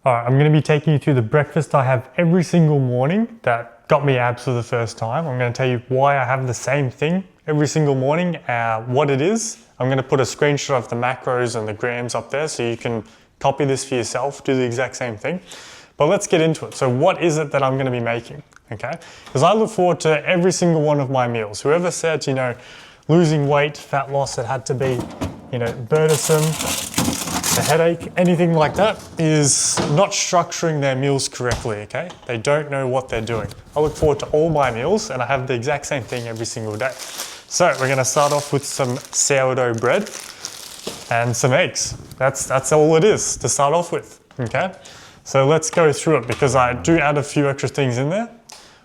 All right, I'm gonna be taking you through the breakfast I have every single morning that got me abs for the first time. I'm gonna tell you why I have the same thing every single morning, what it is. I'm gonna put a screenshot of the macros and the grams up there so you can copy this for yourself, do the exact same thing. But let's get into it. So what is it that I'm gonna be making, okay? Because I look forward to every single one of my meals. Whoever said, losing weight, fat loss, it had to be, burdensome, a headache, anything like that, is not structuring their meals correctly, okay? They don't know what they're doing. I look forward to all my meals and I have the exact same thing every single day. So we're gonna start off with some sourdough bread and some eggs. That's all it is to start off with, okay? So let's go through it because I do add a few extra things in there.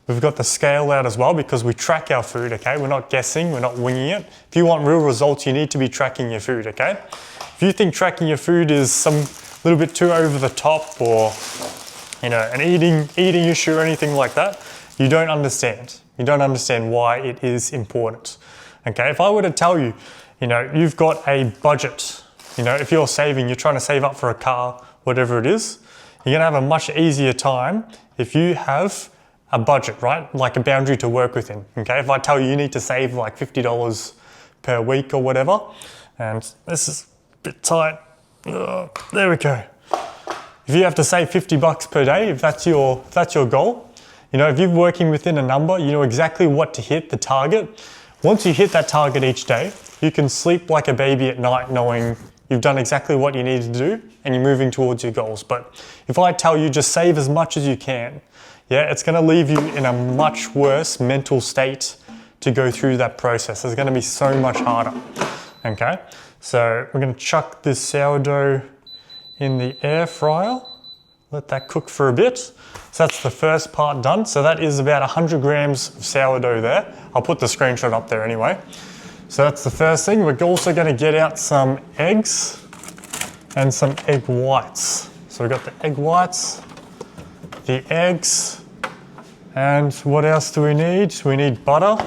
We've got the scale out as well because we track our food, okay? We're not guessing, we're not winging it. If you want real results, you need to be tracking your food, okay? If you think tracking your food is some little bit too over the top or, an eating issue or anything like that, you don't understand. You don't understand why it is important, okay? If I were to tell you, you've got a budget, if you're trying to save up for a car, whatever it is, you're gonna have a much easier time if you have a budget, right? Like a boundary to work within, okay? If I tell you need to save like $50 per week or whatever, and this is a bit tight, there we go. If you have to save $50 per day, if that's your goal, if you're working within a number, you know exactly what to hit, the target. Once you hit that target each day, you can sleep like a baby at night knowing you've done exactly what you need to do and you're moving towards your goals. But if I tell you just save as much as you can, it's gonna leave you in a much worse mental state to go through that process. It's gonna be so much harder, okay? So we're gonna chuck this sourdough in the air fryer, let that cook for a bit. So that's the first part done. So that is about 100 grams of sourdough there. I'll put the screenshot up there anyway. So that's the first thing. We're also gonna get out some eggs and some egg whites. So we've got the egg whites, the eggs, and what else do we need? We need butter,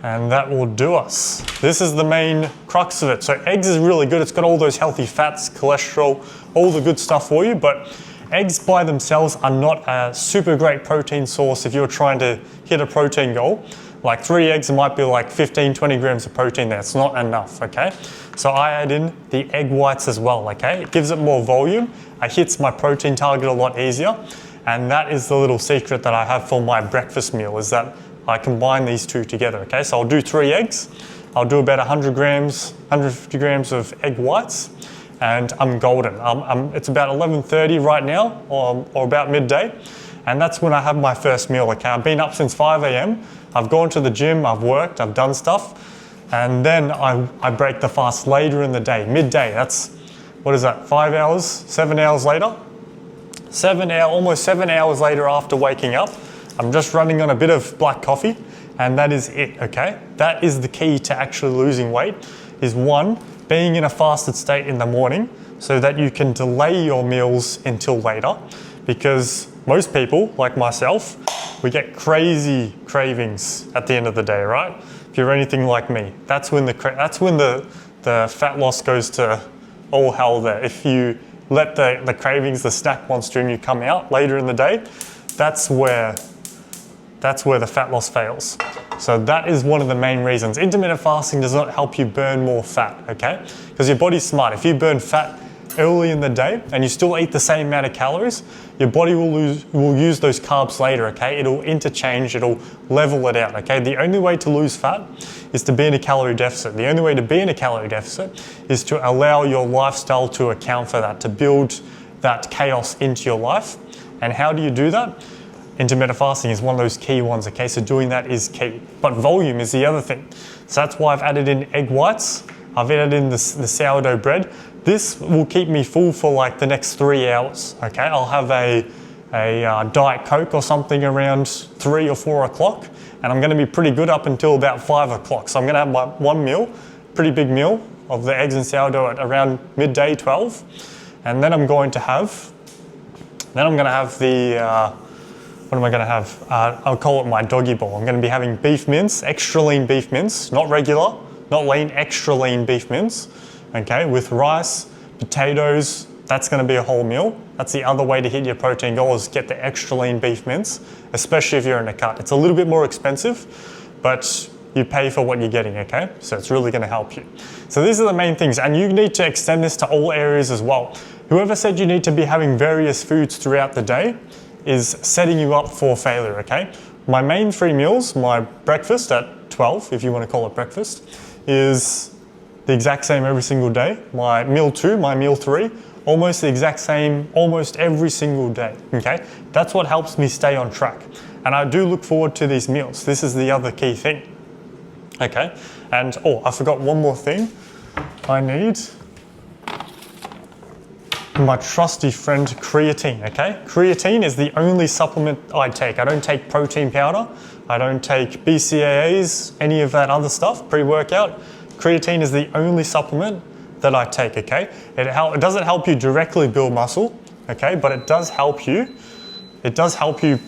and that will do us. This is the main crux of it. So eggs is really good. It's got all those healthy fats, cholesterol, all the good stuff for you, but eggs by themselves are not a super great protein source if you're trying to hit a protein goal. Like 3 eggs, it might be like 15, 20 grams of protein there. It's not enough, okay? So I add in the egg whites as well, okay? It gives it more volume. It hits my protein target a lot easier. And that is the little secret that I have for my breakfast meal, is that I combine these two together, okay? So I'll do 3 eggs. I'll do about 100 grams, 150 grams of egg whites, and I'm golden. It's about 11:30 right now, or about midday. And that's when I have my first meal, okay? I've been up since 5 a.m. I've gone to the gym, I've worked, I've done stuff. And then I break the fast later in the day, midday. That's, 5 hours, 7 hours later? Almost 7 hours later after waking up, I'm just running on a bit of black coffee, and that is it, okay? That is the key to actually losing weight, is 1, being in a fasted state in the morning so that you can delay your meals until later, because most people, like myself, we get crazy cravings at the end of the day, right? If you're anything like me, that's when the fat loss goes to all hell there. If you let the cravings, the snack monster in you come out later in the day, that's where the fat loss fails. So that is one of the main reasons. Intermittent fasting does not help you burn more fat, okay? Because your body's smart. If you burn fat early in the day and you still eat the same amount of calories, your body will use those carbs later, okay? It'll interchange, it'll level it out, okay? The only way to lose fat is to be in a calorie deficit. The only way to be in a calorie deficit is to allow your lifestyle to account for that, to build that chaos into your life. And how do you do that? Intermittent fasting is one of those key ones, okay? So doing that is key. But volume is the other thing. So that's why I've added in egg whites. I've added in the sourdough bread. This will keep me full for like the next 3 hours, okay? I'll have a Diet Coke or something around 3 or 4 o'clock, and I'm gonna be pretty good up until about 5 o'clock. So I'm gonna have my one meal, pretty big meal of the eggs and sourdough at around midday, 12. And then I'm going to have the, what am I gonna have? I'll call it my doggy bowl. I'm gonna be having beef mince, extra lean beef mince, not regular, not lean, extra lean beef mince, okay, with rice, potatoes, That's going to be a whole meal. That's the other way to hit your protein goal, is get the extra lean beef mince, especially if you're in a cut. It's a little bit more expensive, but you pay for what you're getting, okay? So it's really going to help you. So these are the main things, and you need to extend this to all areas as well. Whoever said you need to be having various foods throughout the day is setting you up for failure, okay? My main 3 meals, my breakfast at 12, if you want to call it breakfast, is the exact same every single day. My meal 2, my meal 3, almost the exact same almost every single day, okay? That's what helps me stay on track. And I do look forward to these meals. This is the other key thing, okay? And, oh, I forgot one more thing. I need my trusty friend creatine, okay? Creatine is the only supplement I take. I don't take protein powder. I don't take BCAAs, any of that other stuff, pre-workout. Creatine is the only supplement that I take, okay? It doesn't help you directly build muscle, okay? But it does help you. It does help you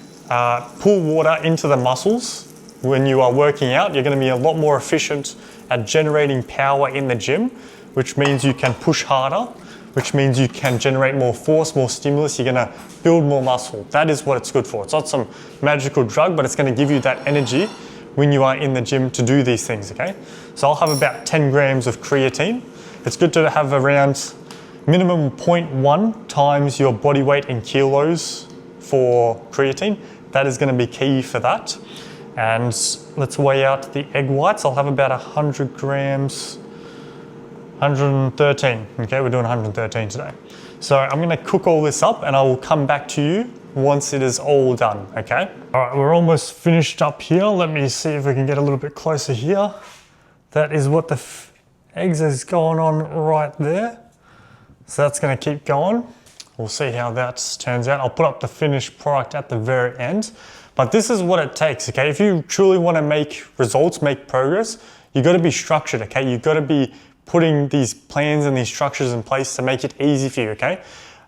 pull water into the muscles when you are working out. You're going to be a lot more efficient at generating power in the gym, which means you can push harder, which means you can generate more force, more stimulus. You're going to build more muscle. That is what it's good for. It's not some magical drug, but it's going to give you that energy when you are in the gym to do these things, okay? So I'll have about 10 grams of creatine. It's good to have around minimum 0.1 times your body weight in kilos for creatine. That is going to be key for that. And let's weigh out the egg whites. I'll have about 100 grams, 113. Okay, we're doing 113 today. So I'm going to cook all this up and I will come back to you once it is all done, okay? All right, we're almost finished up here. Let me see if we can get a little bit closer here. That is what the eggs is going on right there. So that's going to keep going. We'll see how that turns out. I'll put up the finished product at the very end. But this is what it takes, okay? If you truly want to make results, make progress, you've got to be structured, okay? You've got to be putting these plans and these structures in place to make it easy for you, okay?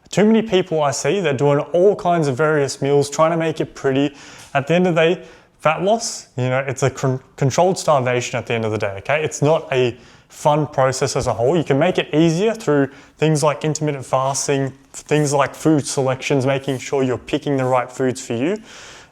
Too many people I see, they're doing all kinds of various meals, trying to make it pretty. At the end of the day, fat loss, you know, it's a controlled starvation at the end of the day, okay? It's not a fun process as a whole. You can make it easier through things like intermittent fasting, things like food selections, making sure you're picking the right foods for you.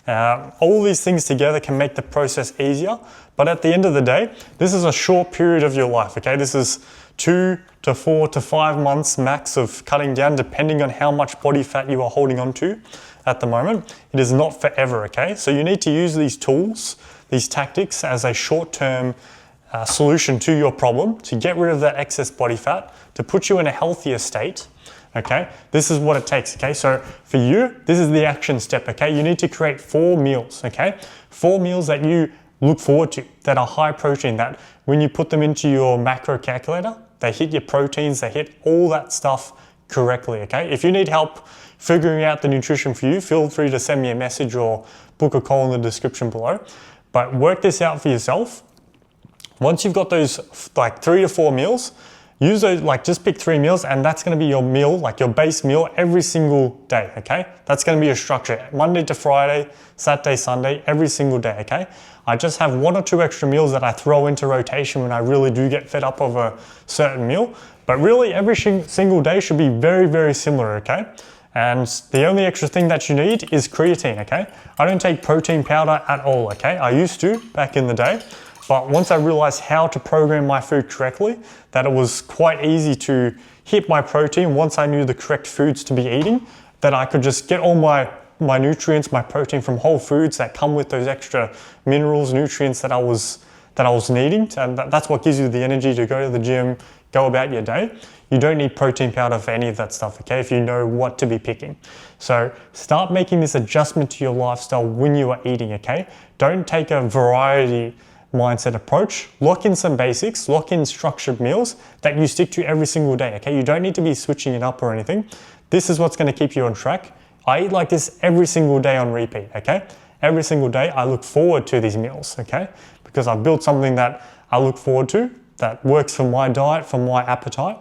All these things together can make the process easier, but at the end of the day, this is a short period of your life, okay? This is 2 to 4 to 5 months max of cutting down, depending on how much body fat you are holding on to at the moment. It is not forever, okay? So you need to use these tools, these tactics as a short-term solution to your problem, to get rid of that excess body fat, to put you in a healthier state, okay? This is what it takes, okay? So for you, this is the action step, okay? You need to create 4 meals, okay? 4 meals that you look forward to, that are high protein, that when you put them into your macro calculator, they hit your proteins, they hit all that stuff correctly, okay? If you need help figuring out the nutrition for you, feel free to send me a message or book a call in the description below. But work this out for yourself. Once you've got those like 3 to 4 meals, use those, like just pick 3 meals and that's gonna be your meal, like your base meal every single day, okay? That's gonna be your structure, Monday to Friday, Saturday, Sunday, every single day, okay? I just have 1 or 2 extra meals that I throw into rotation when I really do get fed up of a certain meal. But really every single day should be very, very similar, okay? And the only extra thing that you need is creatine, okay? I don't take protein powder at all, okay? I used to back in the day. But once I realized how to program my food correctly, that it was quite easy to hit my protein once I knew the correct foods to be eating, that I could just get all my nutrients, my protein from whole foods that come with those extra minerals, nutrients that I was needing. And that's what gives you the energy to go to the gym, go about your day. You don't need protein powder for any of that stuff, okay, if you know what to be picking. So start making this adjustment to your lifestyle when you are eating, okay? Don't take a variety mindset approach. Lock in some basics, lock in structured meals that you stick to every single day, okay? You don't need to be switching it up or anything. This is what's gonna keep you on track. I eat like this every single day on repeat, okay? Every single day I look forward to these meals, okay? Because I've built something that I look forward to, that works for my diet, for my appetite.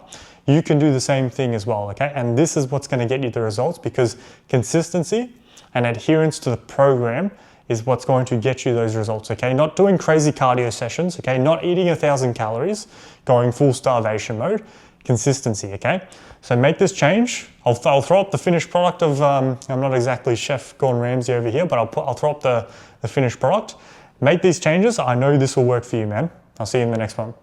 You can do the same thing as well, okay? And this is what's gonna get you the results, because consistency and adherence to the program is what's going to get you those results, okay? Not doing crazy cardio sessions, okay? Not eating 1,000 calories, going full starvation mode. consistency, okay? So make this change. I'll throw up the finished product of, I'm not exactly Chef Gordon Ramsay over here, but I'll throw up the finished product. Make these changes. I know this will work for you, man. I'll see you in the next one.